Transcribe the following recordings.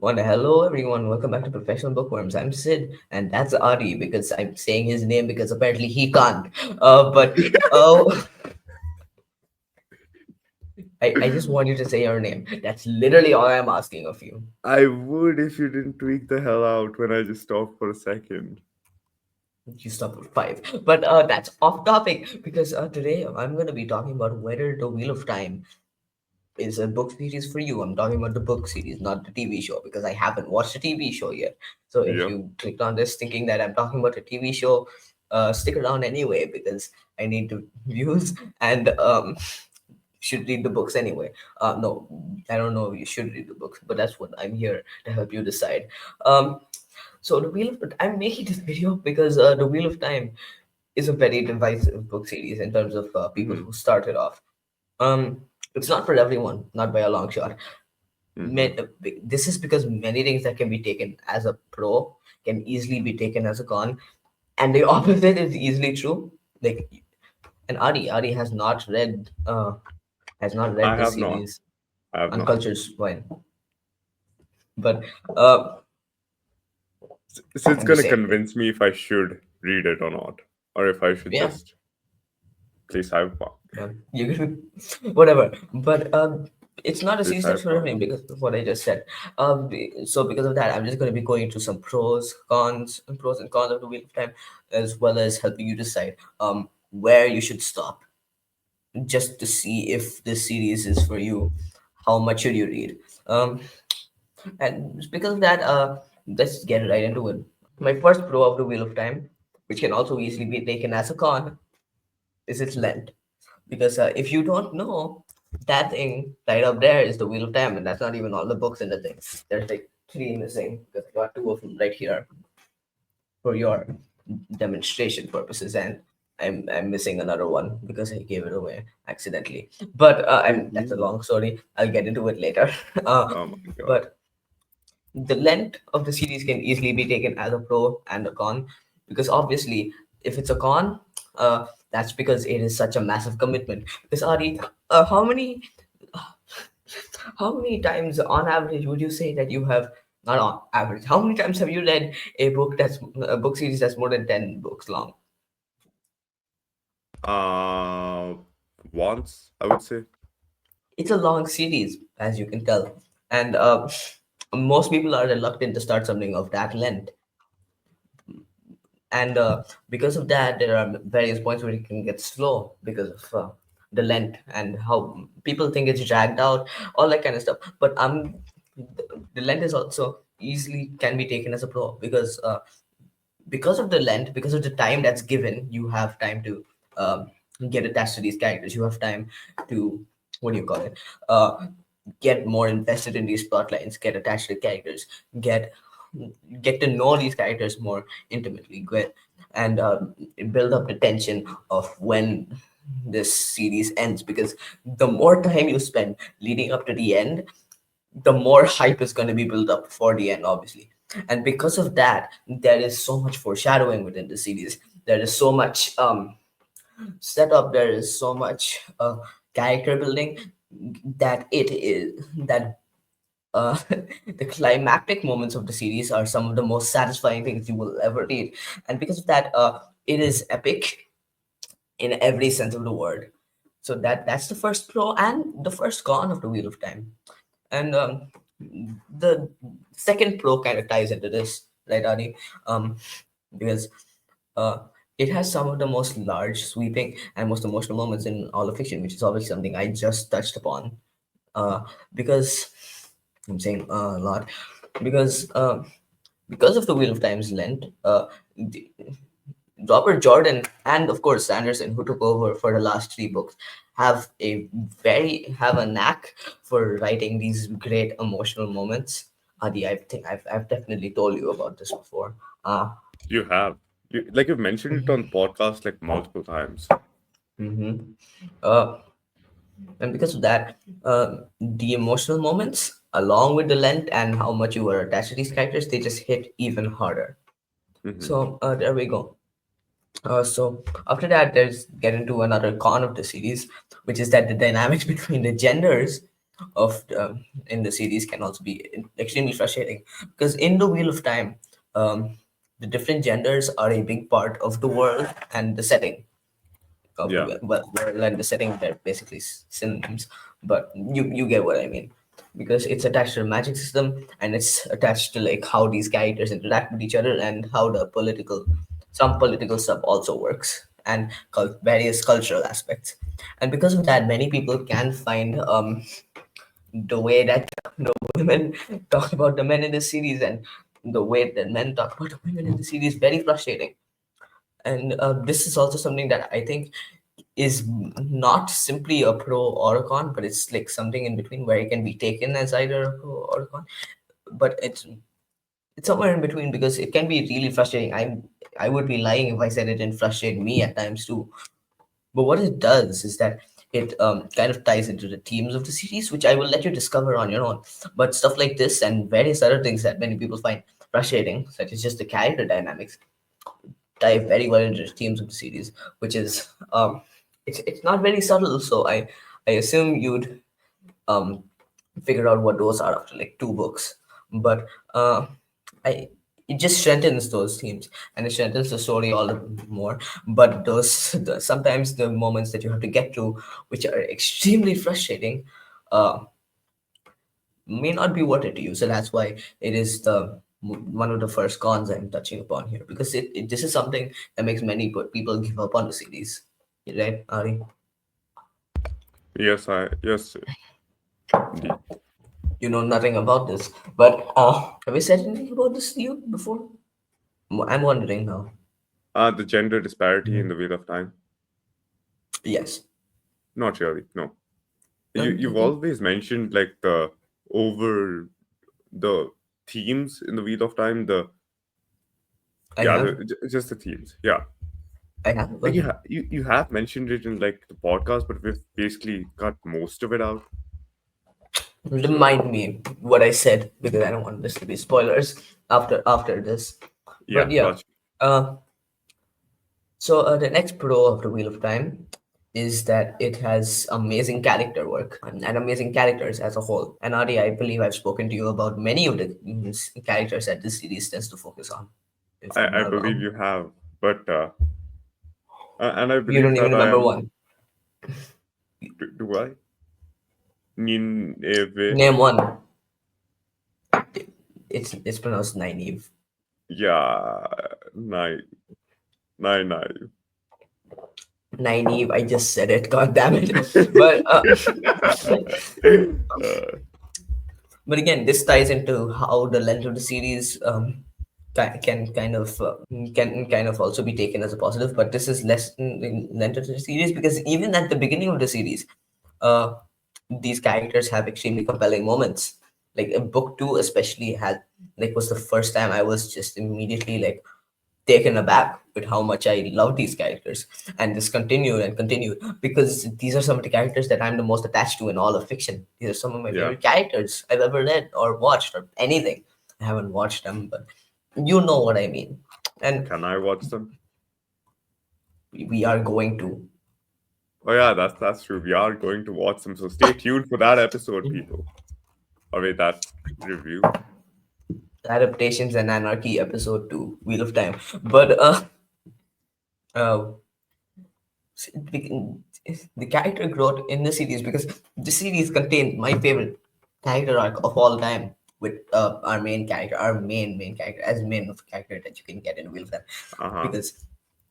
Hello everyone, welcome back to Professional Bookworms. I'm Sid, and that's Adi because I'm saying his name because apparently he can't. But I just want you to say your name. That's literally all I'm asking of you. I would if you didn't tweak the hell out when I just stopped for a second. You stop at five. But that's off topic because today I'm going to be talking about whether The Wheel of Time is a book series for you. I'm talking about the book series, not the TV show, because I haven't watched the TV show yet. So if Yep. you clicked on this thinking that I'm talking about a TV show, stick around anyway because I need to views and should read the books anyway. No, I don't know if you should read the books, but that's what I'm here to help you decide. Um, so the Wheel of I'm making this video because the Wheel of Time is a very divisive book series in terms of people Mm-hmm. who started off. It's not for everyone, not by a long shot. Mm-hmm. This is because many things that can be taken as a pro can easily be taken as a con, and the opposite is easily true. Like, and Adi has not read I the have not. series I have not. Uncultured Swine, but So it's I'm just gonna saying, convince me if I should read it or not, or if I should yeah, just play Cyberpunk. you can whatever. But it's not a Play series that's for Cyberpunk. everyone because of what I just said. So because of that, I'm just going to be going through some pros and cons of the Wheel of Time, as well as helping you decide where you should stop, just to see if this series is for you. How much should you read? Um, and because of that, let's get right into it. My first pro of the Wheel of Time, which can also easily be taken as a con, is its length. Because if you don't know, that thing right up there is the Wheel of Time, and that's not even all the books in the thing. There's like three missing because I got two of them right here for your demonstration purposes, and I'm missing another one because I gave it away accidentally. But that's a Mm-hmm. long story. I'll get into it later. uh, Oh my god. but the length of the series can easily be taken as a pro and a con, because obviously if it's a con, that's because it is such a massive commitment. Because Ari, how many times on average would you say that you have, not on average, how many times have you read a book series that's more than 10 books long? Uh, Once I would say. It's a long series, as you can tell, and most people are reluctant to start something of that length, and because of that there are various points where it can get slow because of the length and how people think it's dragged out, all that kind of stuff. But the length is also easily can be taken as a pro because of the length, because of the time that's given. You have time to get attached to these characters. You have time to, what do you call it, uh, get more invested in these plot lines, get attached to the characters, get get to know these characters more intimately, and build up the tension of when this series ends. Because the more time you spend leading up to the end, the more hype is going to be built up for the end, obviously. And because of that, there is so much foreshadowing within the series. There is so much setup. There is so much character building that it is that the climactic moments of the series are some of the most satisfying things you will ever read. And because of that, it is epic in every sense of the word. So that's the first pro and the first con of the Wheel of Time. And the second pro kind of ties into this, right, Adi? Because uh, it has some of the most large, sweeping, and most emotional moments in all of fiction, which is obviously something I just touched upon. Because I'm saying a lot, because because of the Wheel of Time's length, the- Robert Jordan and of course Sanderson, who took over for the last three books, have a knack for writing these great emotional moments. Adi, I think I've definitely told you about this before. Uh, You have. You've mentioned it on podcast like multiple times. mm-hmm. uh, and because of that, the emotional moments, along with the length and how much you were attached to these characters, they just hit even harder. Mm-hmm. So there we go. So after that, there's get into another con of the series, which is that the dynamics between the genders of in the series can also be extremely frustrating, because in the Wheel of Time, um, the different genders are a big part of the world and the setting of Yeah. well, world and the setting. They're basically synonyms, but you get what I mean, because it's attached to the magic system, and it's attached to like how these characters interact with each other, and how the political some political stuff also works, and various cultural aspects. And because of that, many people can find the way that the women talk about the men in the series, and the way that men talk about the women in the series, very frustrating. And this is also something that I think is not simply a pro or a con, but it's like something in between, where it can be taken as either a pro or a con. But it's somewhere in between, because it can be really frustrating. I would be lying if I said it didn't frustrate me at times too. But what it does is that it kind of ties into the themes of the series, which I will let you discover on your own. But stuff like this and various other things that many people find frustrating, such as just the character dynamics, dive very well into the themes of the series, which is it's not very subtle. So I assume you'd um figure out what those are after like two books. But I it just strengthens those themes, and it strengthens the story all the more. But sometimes the moments that you have to get through, which are extremely frustrating, uh, may not be worth it to you. So that's why it is one of the first cons I'm touching upon here, because this is something that makes many people give up on the series, right, Ari? Yes, indeed. You know nothing about this, but have you said anything about this to you before? I'm wondering now. The gender disparity in Mhm. the Wheel of Time. Yes. Not really. No. You've Okay. always mentioned like over the themes in the Wheel of Time. I have. Just the themes. Yeah. I have. Like Okay. you have mentioned it in like the podcast, but we've basically cut most of it out. So Remind me what I said, because I don't want this to be spoilers after this. yeah, But yeah. gotcha. Uh, so the next pro of the Wheel of Time is that it has amazing character work and amazing characters as a whole. And Adi, I believe I've spoken to you about many of the characters that this series tends to focus on, if I'm I not believe wrong. you have, but and I You believe don't even that I remember am. one. Do I? Nineveh. Name one. It's pronounced Nynaeve. Yeah, nine, nine. Nynaeve. I just said it. God damn it. But but again, this ties into how the length of the series can kind of can kind of also be taken as a positive. But this is less in length of the series, because even at the beginning of the series, uh, these characters have extremely compelling moments. Like book two, especially had like was the first time I was just immediately like taken aback with how much I love these characters. And this continued and continued, because these are some of the characters that I'm the most attached to in all of fiction. These are some of my Yeah. favorite characters I've ever read or watched or anything. I haven't watched them, but you know what I mean. And Can I watch them? we are going to. Oh yeah, that's true. We are going to watch them, so stay tuned for that episode, people. Or wait, that review. Adaptations and Anarchy episode 2, Wheel of Time. But uh the the character growth in the series, because the series contains my favorite character arc of all time, with our main character, our main character, as main of character that you can get in Wheel of Time, Uh huh. because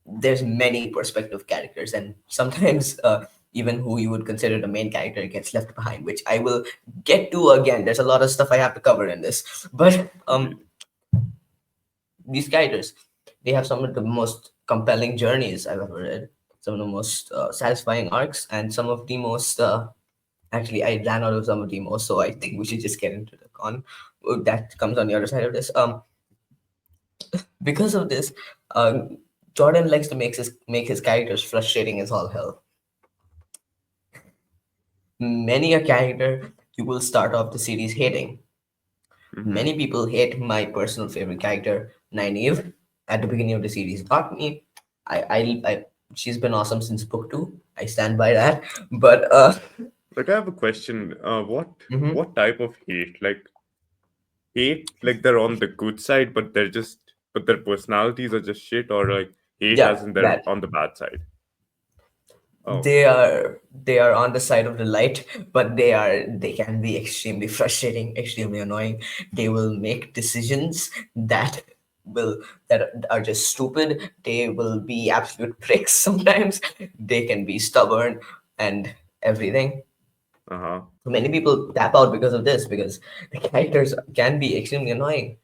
there's many perspective characters, and sometimes even who you would consider the main character gets left behind, which I will get to again. There's a lot of stuff I have to cover in this, but Indeed. these characters, they have some of the most compelling journeys I've ever read, some of the most satisfying arcs, and some of the most actually I ran out of some of the most, so I think we should just get into the con that comes on the other side of this. Because of this, Jordan likes to make his characters frustrating as all hell. Many a character you will start off the series hating. Mm-hmm. Many people hate my personal favorite character, Nynaeve, at the beginning of the series. Not me. She's been awesome since book two. I stand by that. But Like I have a question. Hmm. What type of hate? Like hate, like they're on the good side, but but their personalities are just shit, or like hate as Yeah, in they're that on the bad side. Oh, they are on the side of the light, but they can be extremely frustrating, extremely annoying. They will make decisions will that are just stupid. They will be absolute pricks sometimes. They can be stubborn and everything. uh-huh. Many people tap out because of this, because the characters can be extremely annoying.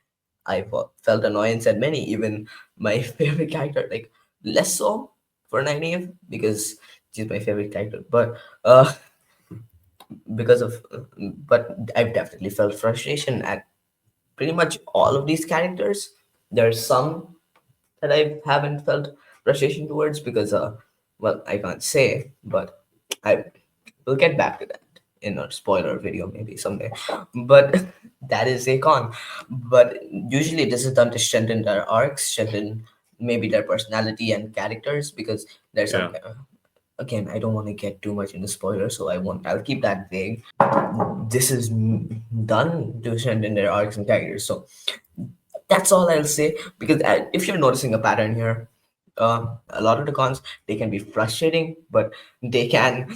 I felt annoyance at many, even my favorite character, like less so for Nynaeve because she's my favorite character, but because of, but I've definitely felt frustration at pretty much all of these characters. There's some that I haven't felt frustration towards because, well, I can't say, but I will get back to that in a spoiler video maybe someday. But that is a con. But usually this is done to strengthen their arcs, strengthen maybe their personality and characters, because there's some. Yeah, Again, I don't want to get too much into spoilers, so I won't. I'll keep that vague. This is done to strengthen their arcs and characters. So that's all I'll say. Because if you're noticing a pattern here, a lot of the cons, they can be frustrating, but they can,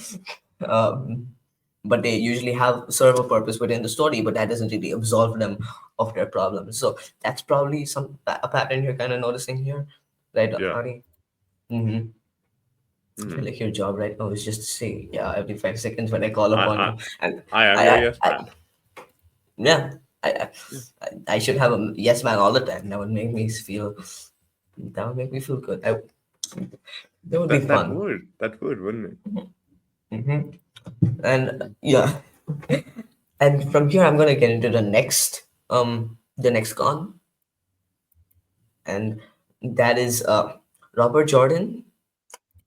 um, but they usually have serve a purpose within the story. But that doesn't really absolve them of their problems. So that's probably a pattern you're kind of noticing here, right, yeah. Ari? Mm-hmm. I feel Hmm. like your job right now is just to say yeah every 5 seconds when I call I, upon I, you, and I am your I, yes I man. yeah, I, I Yeah. I should have a yes man all the time. That would make me feel. That would make me feel good. That would be fun. That would, wouldn't it? Hmm. And yeah, and from here I'm gonna get into the next con, and that is Robert Jordan.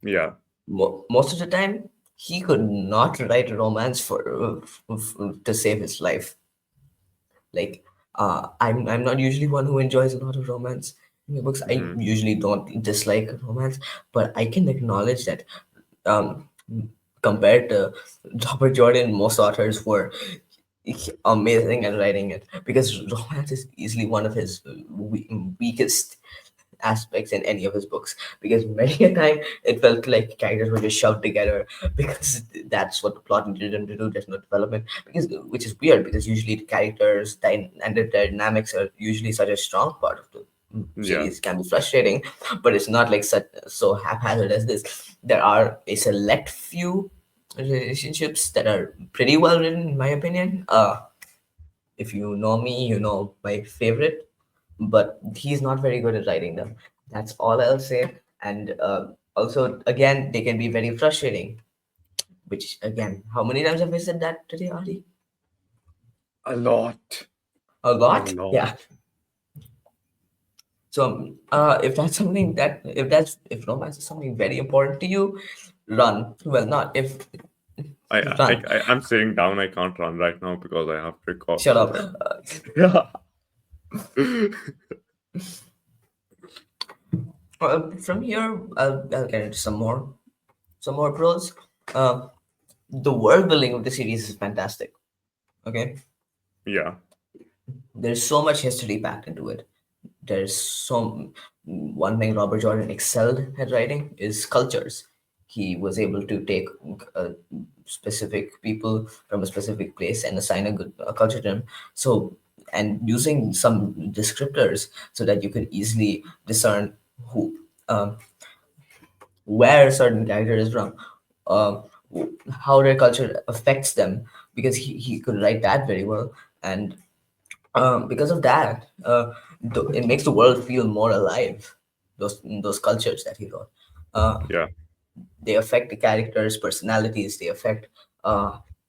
Yeah. Most of the time, he could not write a romance to save his life. Like, I'm not usually one who enjoys a lot of romance in my books. I Hmm. usually don't dislike romance, but I can acknowledge that, um, compared to Robert Jordan, most authors were amazing at writing it, because romance is easily one of his weakest aspects in any of his books, because many a time it felt like characters were just shoved together because that's what the plot needed them to do. There's no development, because which is weird, because usually the characters and the dynamics are usually such a strong part of the Yeah. series. Can be frustrating, but it's not like such so haphazard as this. There are a select few relationships that are pretty well written in my opinion. If you know me, you know my favorite, but he's not very good at writing them. That's all I'll say. And also, again, they can be very frustrating. Which, again, how many times have I said that today, Ari? A lot. A A lot? Yeah. lot. So, if that's something that, if romance is something very important to you, run. Well, not if, run. I'm sitting down. I can't run right now because I have to record. Shut up. Yeah. From here, I'll get into some more pros. Uh, the world building of the series is fantastic. Okay, Yeah. there's so much history packed into it. There's so one thing Robert Jordan excelled at writing is cultures. He was able to take specific people from a specific place and assign a culture to them. So, and using some descriptors so that you could easily discern who um, where a certain character is from, uh, how their culture affects them, because he could write that very well. And because of that, it makes the world feel more alive. Those cultures that he wrote, uh, Yeah. they affect the characters' personalities. They affect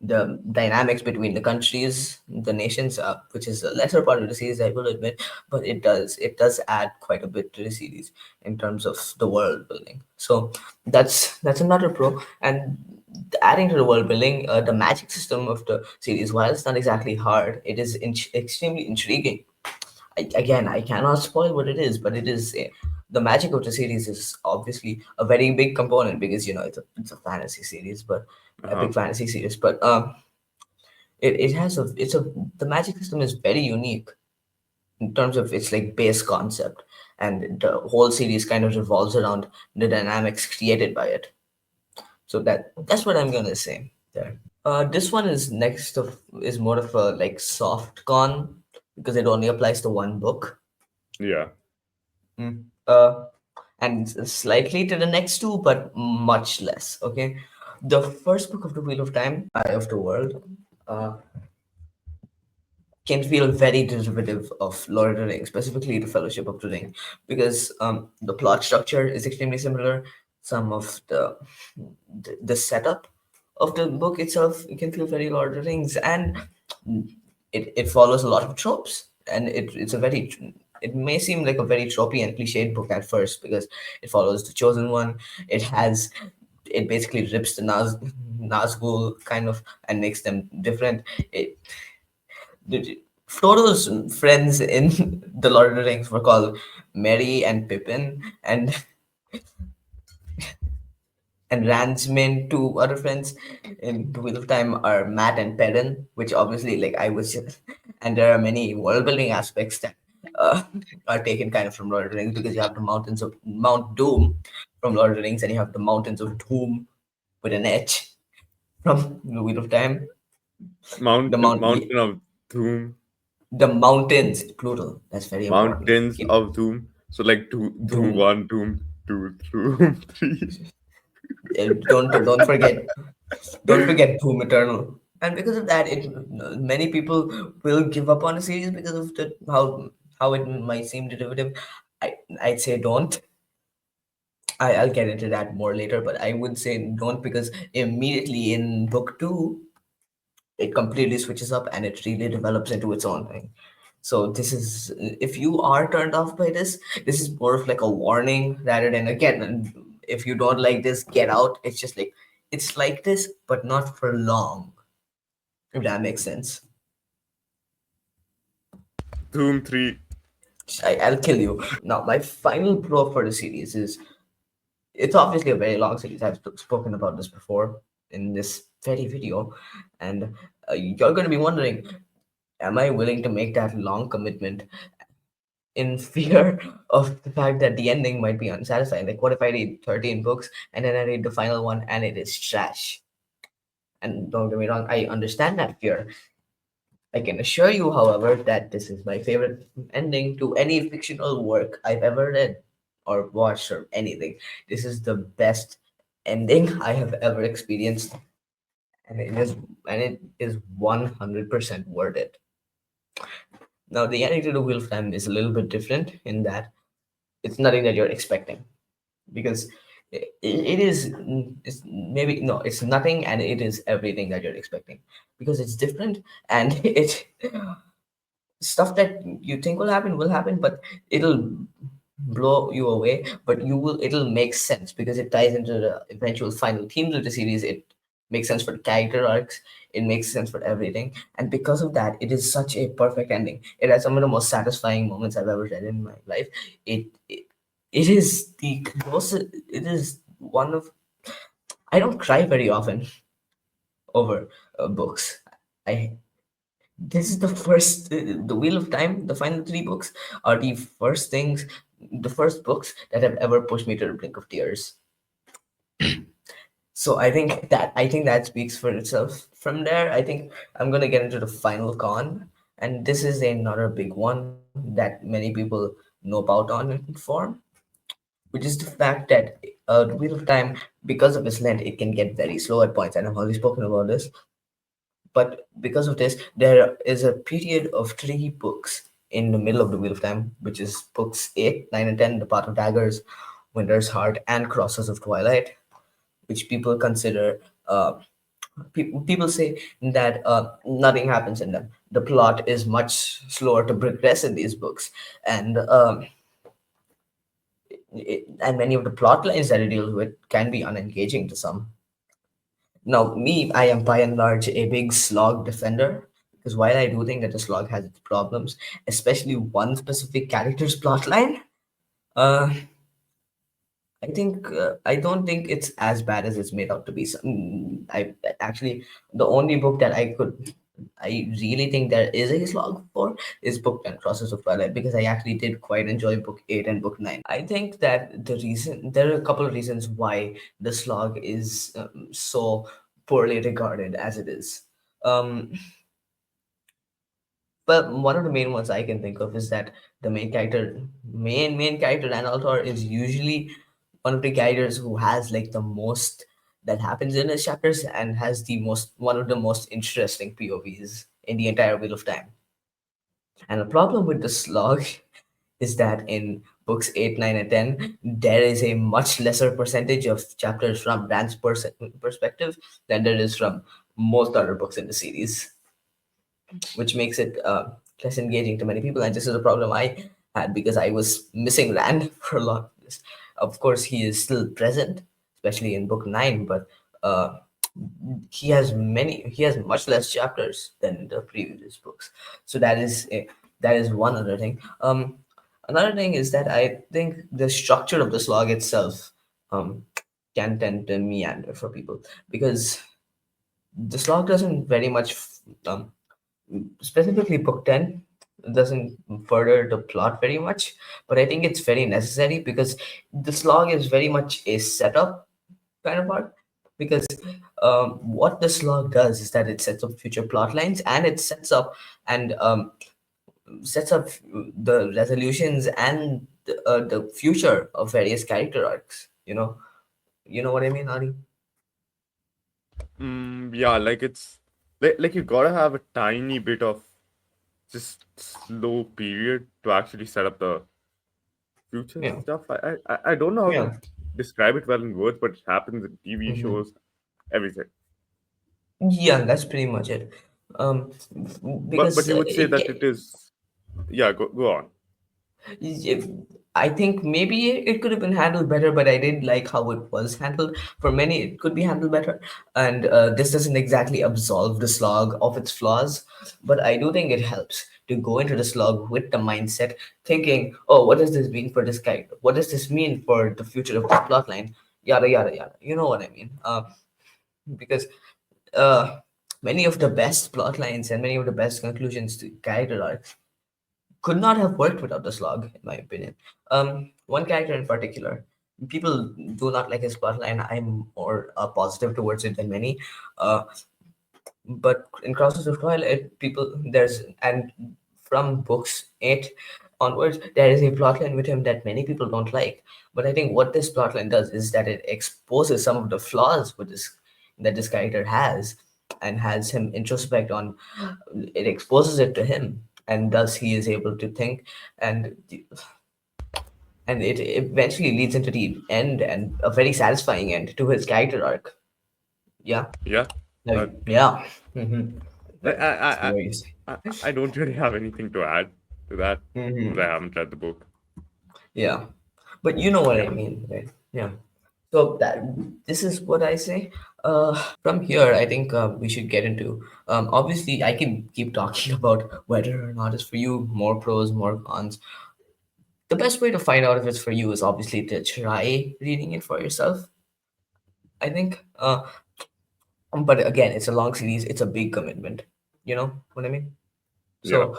the dynamics between the countries, the nations, which is a lesser part of the series, I will admit, but it does add quite a bit to the series in terms of the world building. So that's another pro. And adding to the world building, the magic system of the series, while it's not exactly hard, it is extremely intriguing. Again, I cannot spoil what it is, but it is the magic of the series is obviously a very big component because it's a fantasy series, but Uh-huh. epic fantasy series. But it has a it's a the magic system is very unique in terms of its like base concept, and the whole series kind of revolves around the dynamics created by it. So that's what I'm gonna say there. This one is next of is more of a like soft con because it only applies to one book. Yeah. Mm. And slightly to the next two, but much less. Okay, the first book of the Wheel of Time, Eye of the World, uh, can feel very derivative of Lord of the Rings, specifically the Fellowship of the Ring, because the plot structure is extremely similar. Some of the setup of the book itself can feel very Lord of the Rings, and it follows a lot of tropes, and it's a very it may seem like a very tropey and cliched book at first because it follows the chosen one. It basically rips the Nazgul kind of and makes them different. Frodo's friends in the Lord of the Rings were called Merry and Pippin, and Rand's main two other friends in The Wheel of Time are Matt and Perrin, which obviously, like I was, and there are many world building aspects that uh, are taken kind of from Lord of the Rings because you have the mountains of Mount Doom from Lord of the Rings, and you have the mountains of Doom with an H from The Wheel of Time. The mount, Mountain of Doom. the mountains, plural. That's very important. Mountains of Doom. So like Doom Doom. 1, Doom 2, Doom 3. Don't forget Doom Eternal. And because of that, many people will give up on a series because of how it might seem derivative. I'd say don't. I'll get into that more later, but I would say don't because immediately in book two, it completely switches up and it really develops into its own thing. So this is if you are turned off by this is more of like a warning rather than again. If you don't like this, get out. It's just like it's like this, but not for long. If that makes sense. Doom 3. I'll kill you. Now, my final pro for the series is it's obviously a very long series. I've spoken about this before in this very video, and you're going to be wondering, am I willing to make that long commitment in fear of the fact that the ending might be unsatisfying? Like, what if I read 13 books and then I read the final one and it is trash? And don't get me wrong, I understand that fear. I can assure you, however, that this is my favorite ending to any fictional work I've ever read or watched or anything. This is the best ending I have ever experienced, and it is 100% worth it. Now, the ending to the Wheel of Time is a little bit different in that it's nothing that you're expecting because it is it's maybe no it's nothing and it is everything that you're expecting because it's different and it stuff that you think will happen, but it'll blow you away, but it'll make sense because it ties into the eventual final themes of the series. It makes sense for the character arcs, it makes sense for everything, and because of that it is such a perfect ending. It has some of the most satisfying moments I've ever read in my life. It is the closest. It is one of I don't cry very often over books. I This is the first the Wheel of Time, the final three books are the first books that have ever pushed me to the brink of tears. So I think that speaks for itself. From there, I think I'm gonna get into the final con, and this is another big one that many people know about on form, which is the fact that the Wheel of Time, because of its length, it can get very slow at points, and I've already spoken about this. But because of this, there is a period of three books in the middle of the Wheel of Time, which is books 8, 9, and 10, The Path of Daggers, Winter's Heart, and Crosses of Twilight, which people consider, people say that nothing happens in them. The plot is much slower to progress in these books, and and many of the plot lines that it deals with can be unengaging to some. Now, me, I am by and large a big slog defender because while I do think that the slog has its problems, especially one specific character's plotline, uh, I don't think it's as bad as it's made out to be. I actually, the only book that I really think there is a slog for is book 10, Crosses of Twilight, because I actually did quite enjoy book 8 and book 9. I think that there are a couple of reasons why the slog is so poorly regarded as it is. Um, but one of the main ones I can think of is that the main character, Analtor, is usually one of the characters who has like the most that happens in his chapters and has the most one of the most interesting POVs in the entire Wheel of Time. And the problem with the slog is that in books 8, 9, and 10, there is a much lesser percentage of chapters from Rand's perspective than there is from most other books in the series, which makes it less engaging to many people. And this is a problem I had because I was missing Rand for a lot of this. Of course, he is still present, especially in book 9, but uh, he has much less chapters than the previous books. So that is one other thing. Another thing is that I think the structure of the slog itself um, can tend to meander for people because the slog doesn't very much um, specifically book 10 doesn't further the plot very much, but I think it's very necessary because the slog is very much a setup kind of arc, because what the slog does is that it sets up future plot lines and it and sets up the resolutions and the future of various character arcs, you know what I mean, Ari? Yeah, like it's like you gotta have a tiny bit of just slow period to actually set up the future Yeah, stuff. I don't know how to yeah. describe it well in words, but it happens in TV Hmm. shows, everything. Yeah, that's pretty much it. um But because you would say that it is, yeah, go on. if, I think maybe it could have been handled better, but I did like how it was handled. For many, it could be handled better, and this doesn't exactly absolve the slog of its flaws, but I do think it helps to go into the slog with the mindset thinking, "Oh, what does this mean for this character? What does this mean for the future of this plotline? Yada yada yada." You know what I mean? Because uh, many of the best plot lines and many of the best conclusions to character arcs could not have worked without the slog, in my opinion. One character in particular, people do not like his plotline. I'm more positive towards it than many. Uh, but in Crosses of Twilight, people there's and from books 8 onwards, there is a plotline with him that many people don't like. But I think what this plotline does is that it exposes some of the flaws that this character has, and has him introspect on. It exposes it to him, and thus he is able to think, and it eventually leads into the end and a very satisfying end to his character arc. Yeah, Yeah, uh, yeah. Mm-hmm. I, I, I, Anyways. I don't really have anything to add to that because I Mm-hmm. haven't read the book. Yeah, but you know what Yeah. I mean, right? Yeah. So that this is what I say. From here, I think we should get into. Obviously, I can keep talking about whether or not it's for you, more pros, more cons. The best way to find out if it's for you is obviously to try reading it for yourself. I think. But again, it's a long series. It's a big commitment. You know what I mean? Yeah. So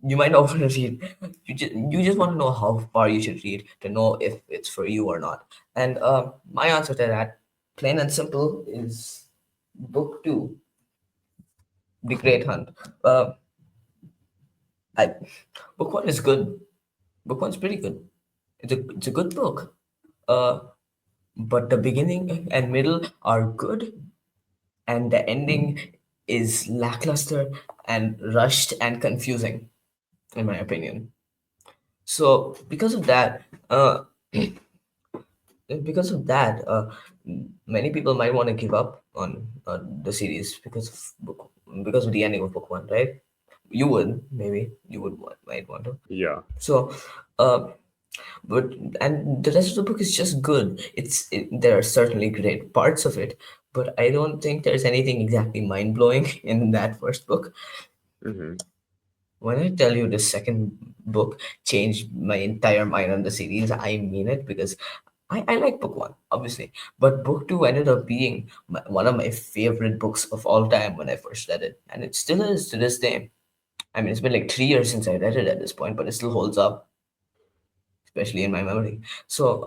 you might not want to read. You just want to know how far you should read to know if it's for you or not. And my answer to that, plain and simple, is book 2, The Great Hunt. Uh, I book 1 is good. Book 1's pretty good. It's a good book. Uh, but the beginning and middle are good, and the ending is lackluster and rushed and confusing, in my opinion. So because of that, many people might want to give up on the series because of the ending of book 1, right? You would maybe you would might want to. Yeah. So, uh, but and the rest of the book is just good. There are certainly great parts of it, but I don't think there's anything exactly mind blowing in that first book. Hmm. When I tell you the second book changed my entire mind on the series, I mean it, because I like book one, obviously, but book two ended up being one of my favorite books of all time when I first read it, and it still is to this day. I mean, it's been like 3 years since I read it at this point, but it still holds up, especially in my memory. So,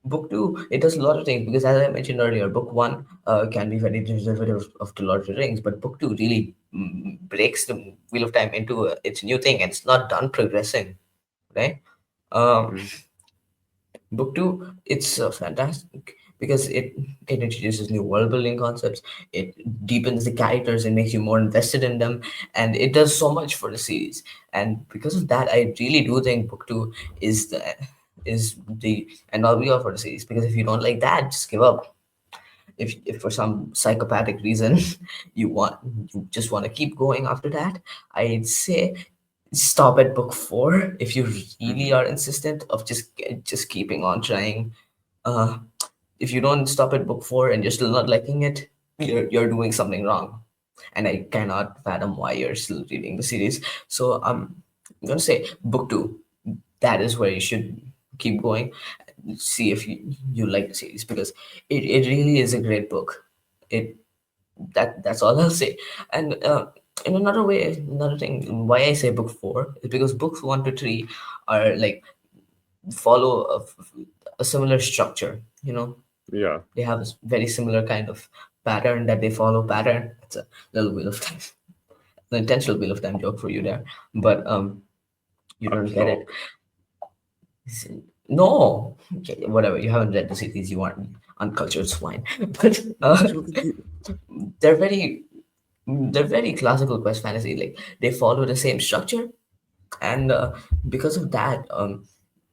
book two, it does a lot of things because, as I mentioned earlier, book one can be very derivative of the Lord of the Rings, but book two really breaks the Wheel of Time into its new thing, and it's not done progressing, right? Um, Mm. Book two, it's fantastic because it introduces new world building concepts. It deepens the characters and makes you more invested in them, and it does so much for the series. And because of that, I really do think book two is the end all be all for the series. Because if you don't like that, just give up. If for some psychopathic reason you just want to keep going after that, I'd say stop at book four if you really Mhm. are insistent of just keeping on trying. uh if you don't stop at book four and you're still not liking it, you're doing something wrong, and I cannot fathom why you're still reading the series. So I'm gonna say book two, that is where you should keep going. See if you like the series, because it really is a great book. It that's all I'll say. And in another way, another thing why I say book four is because books one to three are like follow a similar structure. Yeah. They have a very similar kind of pattern that they follow. Pattern. It's a little wheel of time, an intentional wheel of time joke for you there, but you don't get it. Stop it. No, okay, whatever. You haven't read the series. You aren't uncultured swine. But they're very they're very classical quest fantasy. Like they follow the same structure, and because of that,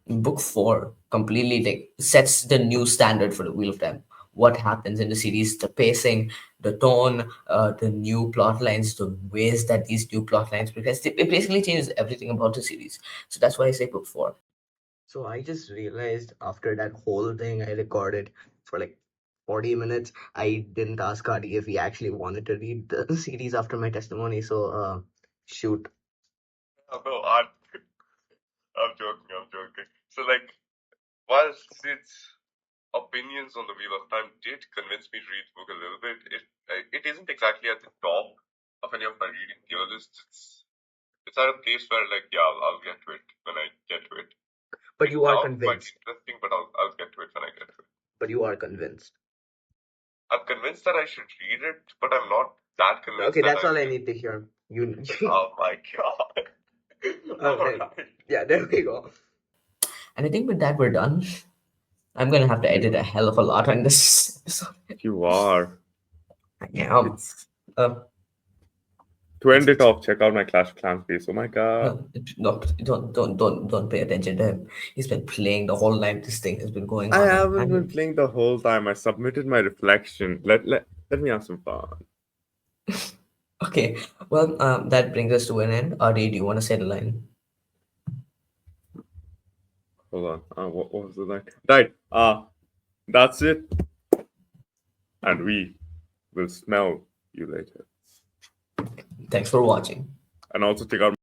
book four completely like sets the new standard for the Wheel of Time. What happens in the series, the pacing, the tone, the new plot lines, the ways that these new plot lines progress, it basically changes everything about the series. So that's why I say book four. So I just realized after that whole thing I recorded for like 40 minutes, I didn't ask Cardi if he actually wanted to read the series after my testimony. So, shoot. Oh, no, I'm joking. I'm joking. So, like, whilst its opinions on the Wheel of Time did convince me to read the book a little bit, it isn't exactly at the top of any of my reading tier lists. It's at a place where, like, yeah, I'll get to it when I get to it. But It you are sounds quite convinced. interesting, but I'll get to it when I get to it. But you are convinced. I'm convinced that I should read it, but I'm not that convinced Okay, that that's I all I will. need to hear. You. Oh my god. Okay. Alright. Yeah, there we go. And I think with that, we're done. I'm gonna have to edit You a hell of a lot on this episode. you are. I am. It's Uh, to end it it's off, check out my Clash of Clans face. Oh my god. no, don't pay attention to him. He's been playing the whole night. This thing has been going I on, haven't been and playing the whole time. I submitted my reflection. Let me have some fun. okay. Well, that brings us to an end. Adi, do you want to say the line? Hold on. What was the line? Right. That's it. And we will smell you later. Thanks for watching. And also check out my